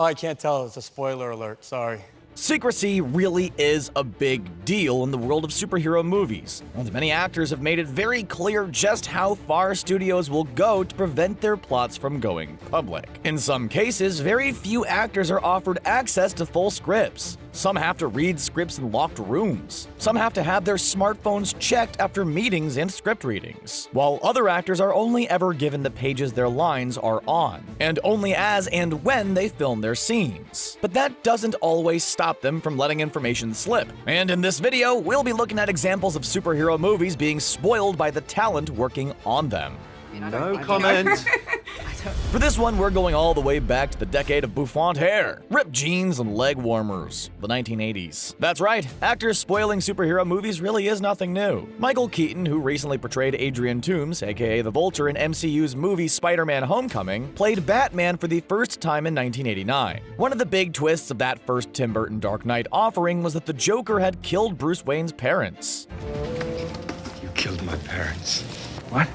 Oh, I can't tell. It's a spoiler alert. Sorry. Secrecy really is a big deal in the world of superhero movies, and many actors have made it very clear just how far studios will go to prevent their plots from going public. In some cases, very few actors are offered access to full scripts. Some have to read scripts in locked rooms. Some have to have their smartphones checked after meetings and script readings, while other actors are only ever given the pages their lines are on, and only as and when they film their scenes. But that doesn't always stop them from letting information slip. And in this video, we'll be looking at examples of superhero movies being spoiled by the talent working on them. No comment. For this one, we're going all the way back to the decade of bouffant hair, ripped jeans, and leg warmers, the 1980s. That's right, actors spoiling superhero movies really is nothing new. Michael Keaton, who recently portrayed Adrian Toomes, aka the Vulture in MCU's movie Spider-Man: Homecoming, played Batman for the first time in 1989. One of the big twists of that first Tim Burton Dark Knight offering was that the Joker had killed Bruce Wayne's parents. You killed my parents. What?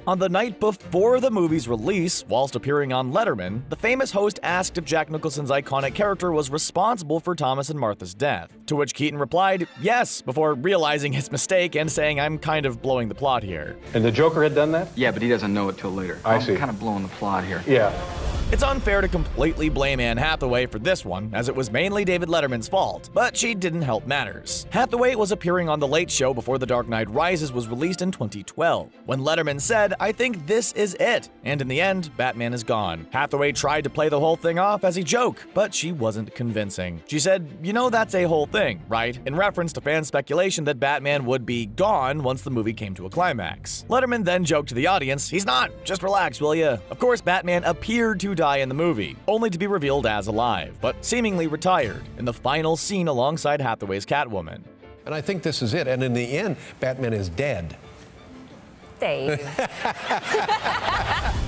On the night before the movie's release, whilst appearing on Letterman, the famous host asked if Jack Nicholson's iconic character was responsible for Thomas and Martha's death, to which Keaton replied, yes, before realizing his mistake and saying, I'm kind of blowing the plot here. And the Joker had done that? Yeah, but he doesn't know it till later. I see. I'm kind of blowing the plot here. Yeah. It's unfair to completely blame Anne Hathaway for this one, as it was mainly David Letterman's fault, but she didn't help matters. Hathaway was appearing on The Late Show before The Dark Knight Rises was released in 2012, when Letterman said, I think this is it, and in the end, Batman is gone. Hathaway tried to play the whole thing off as a joke, but she wasn't convincing. She said, you know that's a whole thing, right? In reference to fan speculation that Batman would be gone once the movie came to a climax. Letterman then joked to the audience, he's not, just relax, will ya? Of course, Batman appeared to die in the movie, only to be revealed as alive, but seemingly retired in the final scene alongside Hathaway's Catwoman. And I think this is it, and in the end, Batman is dead. Dave.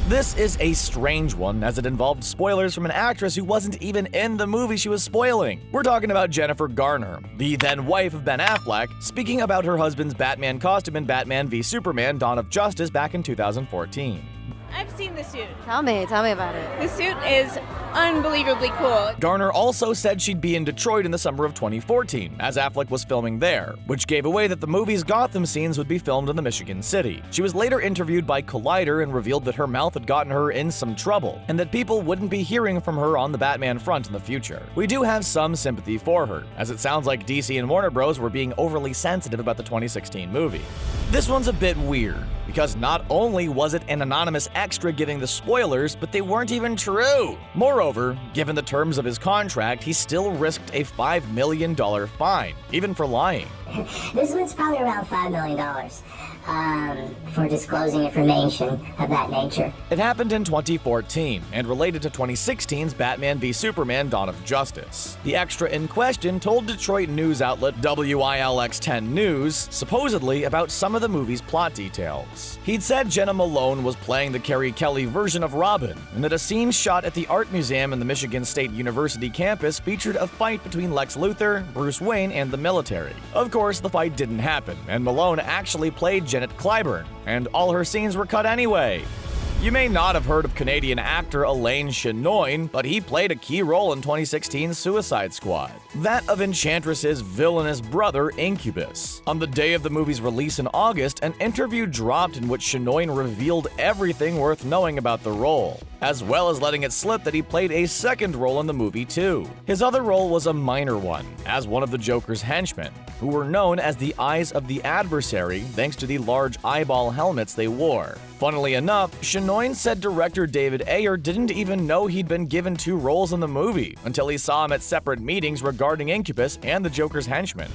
This is a strange one, as it involved spoilers from an actress who wasn't even in the movie she was spoiling. We're talking about Jennifer Garner, the then wife of Ben Affleck, speaking about her husband's Batman costume in Batman v Superman: Dawn of Justice back in 2014. I've seen the suit. Tell me about it. The suit is unbelievably cool. Garner also said she'd be in Detroit in the summer of 2014, as Affleck was filming there, which gave away that the movie's Gotham scenes would be filmed in the Michigan city. She was later interviewed by Collider and revealed that her mouth had gotten her in some trouble, and that people wouldn't be hearing from her on the Batman front in the future. We do have some sympathy for her, as it sounds like DC and Warner Bros. Were being overly sensitive about the 2016 movie. This one's a bit weird, because not only was it an anonymous extra giving the spoilers, but they weren't even true. Moreover, given the terms of his contract, he still risked a $5 million fine, even for lying. This one's probably around $5 million for disclosing information of that nature. It happened in 2014 and related to 2016's Batman v Superman: Dawn of Justice. The extra in question told Detroit news outlet WILX10 News supposedly about some of the movie's plot details. He'd said Jenna Malone was playing the Carrie Kelly version of Robin, and that a scene shot at the Art Museum in the Michigan State University campus featured a fight between Lex Luthor, Bruce Wayne, and the military. Of course, the fight didn't happen, and Malone actually played Janet Clyburn, and all her scenes were cut anyway. You may not have heard of Canadian actor Alain Chanoine, but he played a key role in 2016's Suicide Squad, that of Enchantress's villainous brother, Incubus. On the day of the movie's release in August, an interview dropped in which Chanoine revealed everything worth knowing about the role, as well as letting it slip that he played a second role in the movie too. His other role was a minor one, as one of the Joker's henchmen, who were known as the Eyes of the Adversary thanks to the large eyeball helmets they wore. Funnily enough, Chanoine said director David Ayer didn't even know he'd been given two roles in the movie until he saw him at separate meetings regarding Incubus and the Joker's henchmen.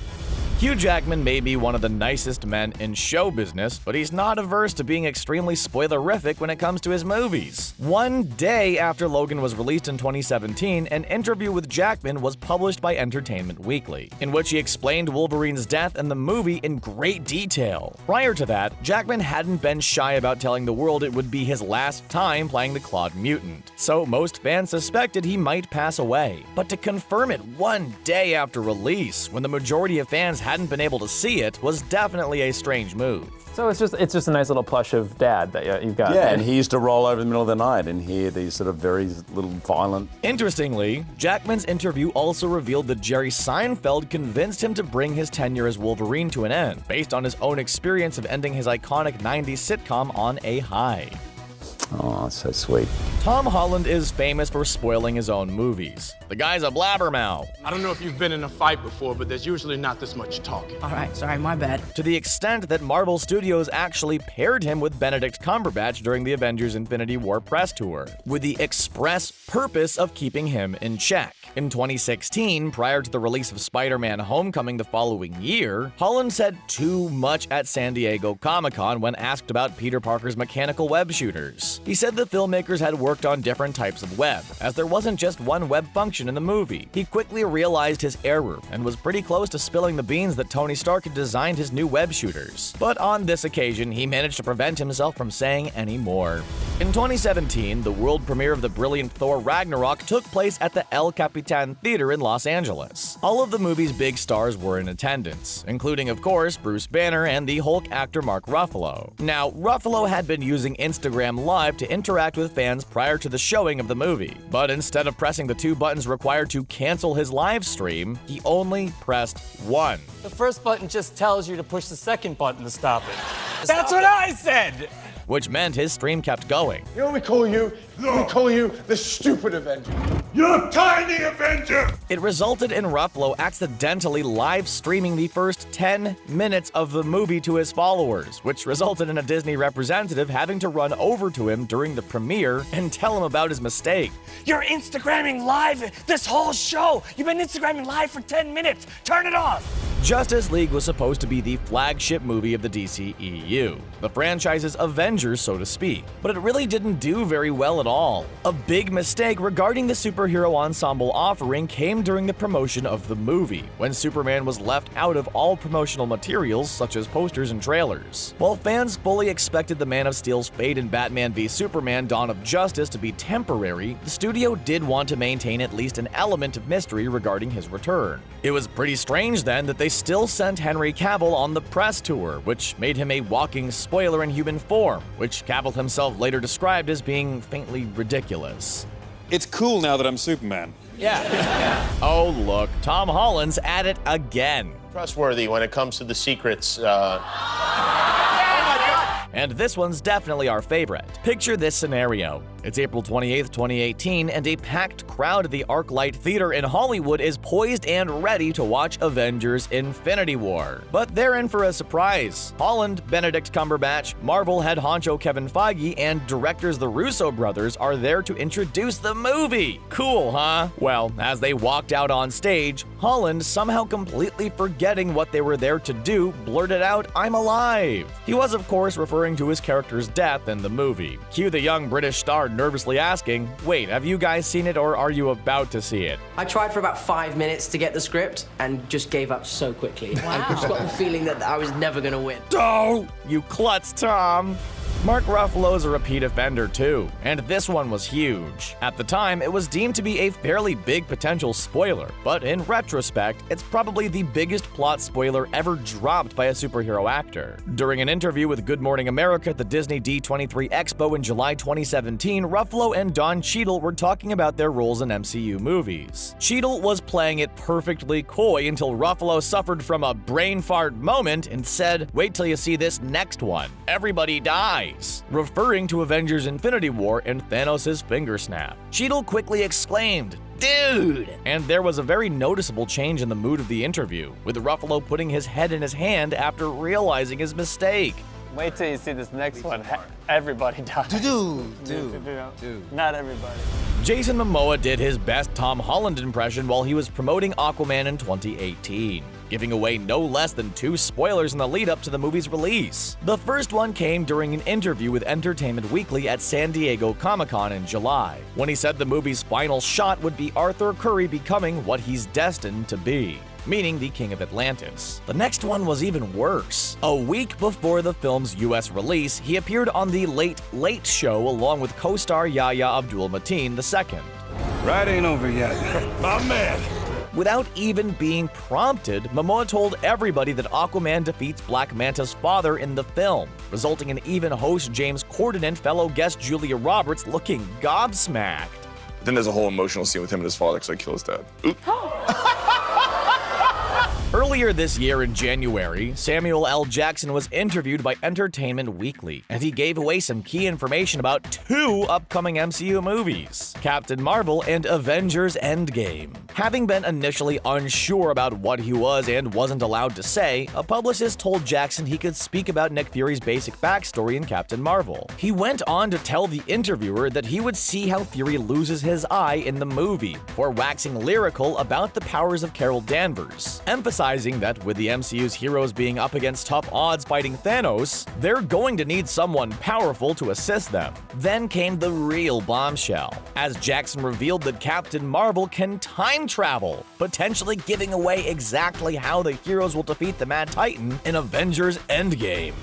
Hugh Jackman may be one of the nicest men in show business, but he's not averse to being extremely spoilerific when it comes to his movies. One day after Logan was released in 2017, an interview with Jackman was published by Entertainment Weekly, in which he explained Wolverine's death and the movie in great detail. Prior to that, Jackman hadn't been shy about telling the world it would be his last time playing the Clawed Mutant, so most fans suspected he might pass away. But to confirm it one day after release, when the majority of fans hadn't been able to see it was definitely a strange move. So it's just a nice little plush of Dad that you've got. Yeah, and he used to roll over in the middle of the night and hear these sort of very little violent... Interestingly, Jackman's interview also revealed that Jerry Seinfeld convinced him to bring his tenure as Wolverine to an end, based on his own experience of ending his iconic 90s sitcom on a high. Oh, that's so sweet. Tom Holland is famous for spoiling his own movies. The guy's a blabbermouth. I don't know if you've been in a fight before, but there's usually not this much talking. All right, sorry, my bad. To the extent that Marvel Studios actually paired him with Benedict Cumberbatch during the Avengers Infinity War press tour, with the express purpose of keeping him in check. In 2016, prior to the release of Spider-Man: Homecoming the following year, Holland said too much at San Diego Comic-Con when asked about Peter Parker's mechanical web shooters. He said the filmmakers had worked on different types of web, as there wasn't just one web function in the movie. He quickly realized his error and was pretty close to spilling the beans that Tony Stark had designed his new web shooters. But on this occasion, he managed to prevent himself from saying any more. In 2017, the world premiere of the brilliant Thor Ragnarok took place at the El Capitan Theater in Los Angeles. All of the movie's big stars were in attendance, including, of course, Bruce Banner and the Hulk actor Mark Ruffalo. Now, Ruffalo had been using Instagram Live to interact with fans prior to the showing of the movie, but instead of pressing the 2 buttons required to cancel his live stream, he only pressed one. The first button just tells you to push the second button to stop it. That's what I said! Which meant his stream kept going. You know what we call you? We call you the stupid Avenger. You're tiny Avenger! It resulted in Ruffalo accidentally live streaming the first 10 minutes of the movie to his followers, which resulted in a Disney representative having to run over to him during the premiere and tell him about his mistake. You're Instagramming live this whole show! You've been Instagramming live for 10 minutes! Turn it off! Justice League was supposed to be the flagship movie of the DCEU, the franchise's Avengers, so to speak, but it really didn't do very well at all. A big mistake regarding the superhero ensemble offering came during the promotion of the movie, when Superman was left out of all promotional materials such as posters and trailers. While fans fully expected the Man of Steel's fate in Batman v Superman: Dawn of Justice to be temporary, the studio did want to maintain at least an element of mystery regarding his return. It was pretty strange then that they still sent Henry Cavill on the press tour, which made him a walking spoiler in human form, which Cavill himself later described as being faintly ridiculous. It's cool now that I'm Superman. Yeah. Oh look, Tom Holland's at it again. Trustworthy when it comes to the secrets. And this one's definitely our favorite. Picture this scenario. It's April 28th, 2018, and a packed crowd at the ArcLight Theater in Hollywood is poised and ready to watch Avengers: Infinity War. But they're in for a surprise. Holland, Benedict Cumberbatch, Marvel head honcho Kevin Feige, and directors the Russo brothers are there to introduce the movie. Cool, huh? Well, as they walked out on stage, Holland, somehow completely forgetting what they were there to do, blurted out, "I'm alive." He was, of course, referring to his character's death in the movie. Cue the young British star nervously asking, "Wait, have you guys seen it or are you about to see it?" I tried for about 5 minutes to get the script and just gave up so quickly. Wow. I just got the feeling that I was never gonna win. Oh, you klutz, Tom. Mark Ruffalo's a repeat offender too, and this one was huge. At the time, it was deemed to be a fairly big potential spoiler, but in retrospect, it's probably the biggest plot spoiler ever dropped by a superhero actor. During an interview with Good Morning America at the Disney D23 Expo in July 2017, Ruffalo and Don Cheadle were talking about their roles in MCU movies. Cheadle was playing it perfectly coy until Ruffalo suffered from a brain fart moment and said, "Wait till you see this next one. Everybody dies," referring to Avengers: Infinity War and Thanos' finger snap. Cheadle quickly exclaimed, "Dude!" And there was a very noticeable change in the mood of the interview, with Ruffalo putting his head in his hand after realizing his mistake. Wait till you see this next one. Everybody dies. Not everybody. Jason Momoa did his best Tom Holland impression while he was promoting Aquaman in 2018, giving away no less than 2 spoilers in the lead-up to the movie's release. The first one came during an interview with Entertainment Weekly at San Diego Comic-Con in July, when he said the movie's final shot would be Arthur Curry becoming what he's destined to be, meaning the King of Atlantis. The next one was even worse. A week before the film's US release, he appeared on The Late Late Show along with co-star Yahya Abdul-Mateen II. Ride ain't over yet. My man. Without even being prompted, Momoa told everybody that Aquaman defeats Black Manta's father in the film, resulting in even host James Corden and fellow guest Julia Roberts looking gobsmacked. Then there's a whole emotional scene with him and his father because I kill his dad. Oop. Earlier this year in January, Samuel L. Jackson was interviewed by Entertainment Weekly, and he gave away some key information about 2 upcoming MCU movies, Captain Marvel and Avengers Endgame. Having been initially unsure about what he was and wasn't allowed to say, a publicist told Jackson he could speak about Nick Fury's basic backstory in Captain Marvel. He went on to tell the interviewer that he would see how Fury loses his eye in the movie, before waxing lyrical about the powers of Carol Danvers, emphasizing that with the MCU's heroes being up against tough odds fighting Thanos, they're going to need someone powerful to assist them. Then came the real bombshell, as Jackson revealed that Captain Marvel can time travel, potentially giving away exactly how the heroes will defeat the Mad Titan in Avengers Endgame.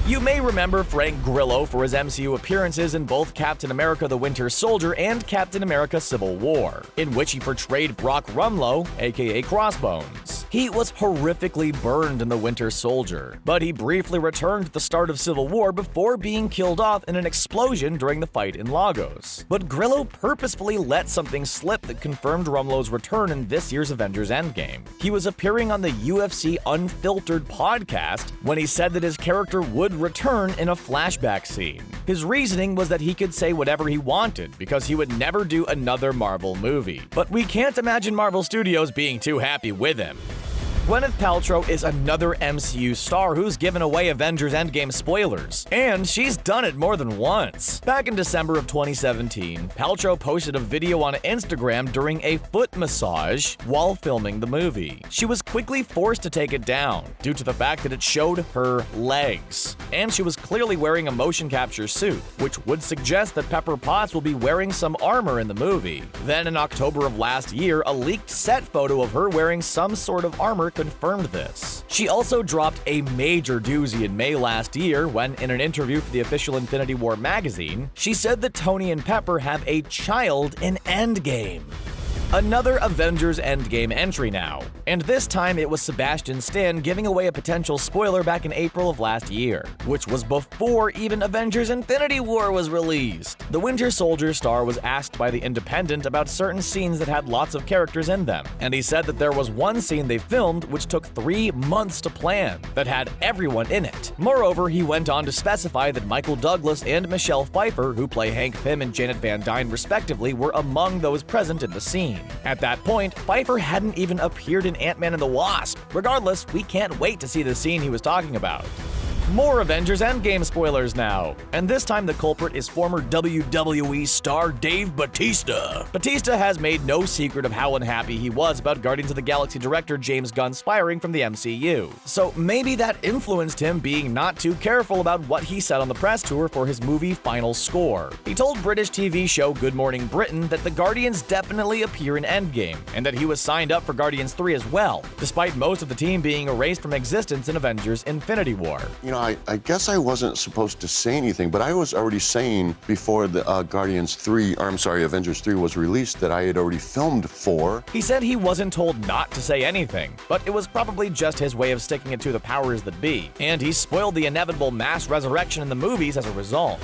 You may remember Frank Grillo for his MCU appearances in both Captain America the Winter Soldier and Captain America Civil War, in which he portrayed Brock Rumlow, aka Crossbones. He was horrifically burned in the Winter Soldier, but he briefly returned at the start of Civil War before being killed off in an explosion during the fight in Lagos. But Grillo purposefully let something slip that confirmed Rumlow's return in this year's Avengers Endgame. He was appearing on the UFC Unfiltered podcast when he said that his character would return in a flashback scene. His reasoning was that he could say whatever he wanted because he would never do another Marvel movie. But we can't imagine Marvel Studios being too happy with him. Gwyneth Paltrow is another MCU star who's given away Avengers Endgame spoilers, and she's done it more than once. Back in December of 2017, Paltrow posted a video on Instagram during a foot massage while filming the movie. She was quickly forced to take it down due to the fact that it showed her legs, and she was clearly wearing a motion capture suit, which would suggest that Pepper Potts will be wearing some armor in the movie. Then in October of last year, a leaked set photo of her wearing some sort of armor confirmed this. She also dropped a major doozy in May last year when, in an interview for the official Infinity War magazine, she said that Tony and Pepper have a child in Endgame. Another Avengers Endgame entry now, and this time it was Sebastian Stan giving away a potential spoiler back in April of last year, which was before even Avengers Infinity War was released. The Winter Soldier star was asked by The Independent about certain scenes that had lots of characters in them, and he said that there was one scene they filmed which took 3 months to plan that had everyone in it. Moreover, he went on to specify that Michael Douglas and Michelle Pfeiffer, who play Hank Pym and Janet Van Dyne respectively, were among those present in the scene. At that point, Pfeiffer hadn't even appeared in Ant-Man and the Wasp. Regardless, we can't wait to see the scene he was talking about. More Avengers Endgame spoilers now, and this time the culprit is former WWE star Dave Bautista. Bautista has made no secret of how unhappy he was about Guardians of the Galaxy director James Gunn's firing from the MCU, so maybe that influenced him being not too careful about what he said on the press tour for his movie Final Score. He told British TV show Good Morning Britain that the Guardians definitely appear in Endgame, and that he was signed up for Guardians 3 as well, despite most of the team being erased from existence in Avengers Infinity War. You know, I guess I wasn't supposed to say anything, but I was already saying before the Avengers 3 was released that I had already filmed 4. He said he wasn't told not to say anything, but it was probably just his way of sticking it to the powers that be, and he spoiled the inevitable mass resurrection in the movies as a result.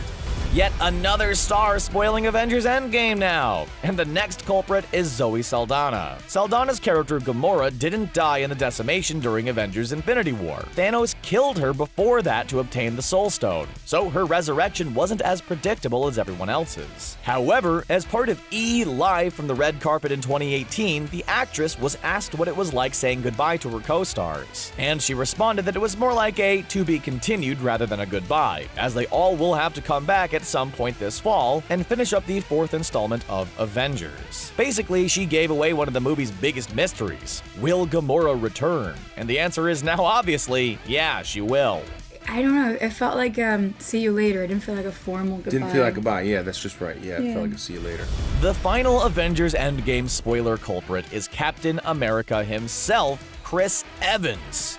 Yet another star spoiling Avengers Endgame now, and the next culprit is Zoe Saldana. Saldana's character Gamora didn't die in the decimation during Avengers Infinity War. Thanos killed her before that to obtain the Soul Stone, so her resurrection wasn't as predictable as everyone else's. However, as part of E! Live from the red carpet in 2018, the actress was asked what it was like saying goodbye to her co-stars, and she responded that it was more like a to be continued rather than a goodbye, as they all will have to come back at some point this fall and finish up the 4th installment of Avengers. Basically, she gave away one of the movie's biggest mysteries. Will Gamora return? And the answer is now obviously, yeah, she will. I don't know, it felt like see you later. It didn't feel like a formal goodbye. Didn't feel like goodbye, yeah, that's just right. Yeah, it felt like a see you later. The final Avengers Endgame spoiler culprit is Captain America himself, Chris Evans.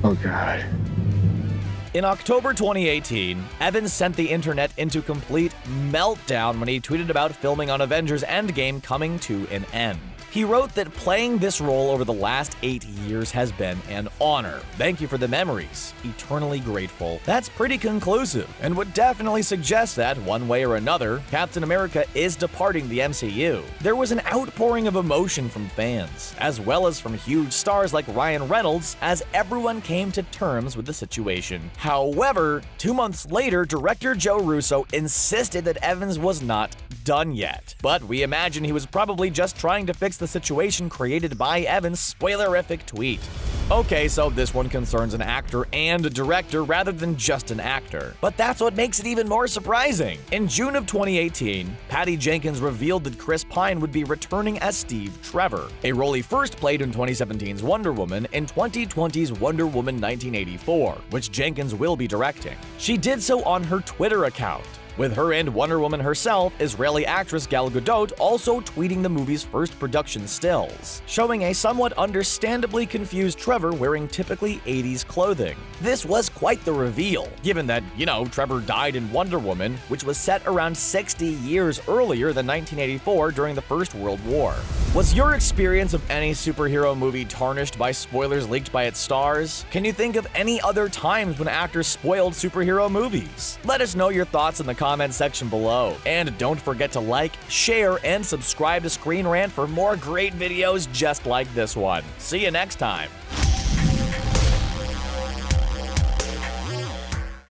Oh God. In October 2018, Evans sent the internet into complete meltdown when he tweeted about filming on Avengers Endgame coming to an end. He wrote that playing this role over the last 8 years has been an honor. Thank you for the memories. Eternally grateful. That's pretty conclusive, and would definitely suggest that, one way or another, Captain America is departing the MCU. There was an outpouring of emotion from fans, as well as from huge stars like Ryan Reynolds, as everyone came to terms with the situation. However, 2 months later, director Joe Russo insisted that Evans was not done yet. But we imagine he was probably just trying to fix the situation created by Evans' spoilerific tweet. Okay, so this one concerns an actor and a director rather than just an actor. But that's what makes it even more surprising. In June of 2018, Patty Jenkins revealed that Chris Pine would be returning as Steve Trevor, a role he first played in 2017's Wonder Woman and 2020's Wonder Woman 1984, which Jenkins will be directing. She did so on her Twitter account, with her and Wonder Woman herself, Israeli actress Gal Gadot, also tweeting the movie's first production stills, showing a somewhat understandably confused Trevor wearing typically 80s clothing. This was quite the reveal, given that, Trevor died in Wonder Woman, which was set around 60 years earlier than 1984 during the First World War. Was your experience of any superhero movie tarnished by spoilers leaked by its stars? Can you think of any other times when actors spoiled superhero movies? Let us know your thoughts in the comment section below. And don't forget to like, share, and subscribe to Screen Rant for more great videos just like this one. See you next time.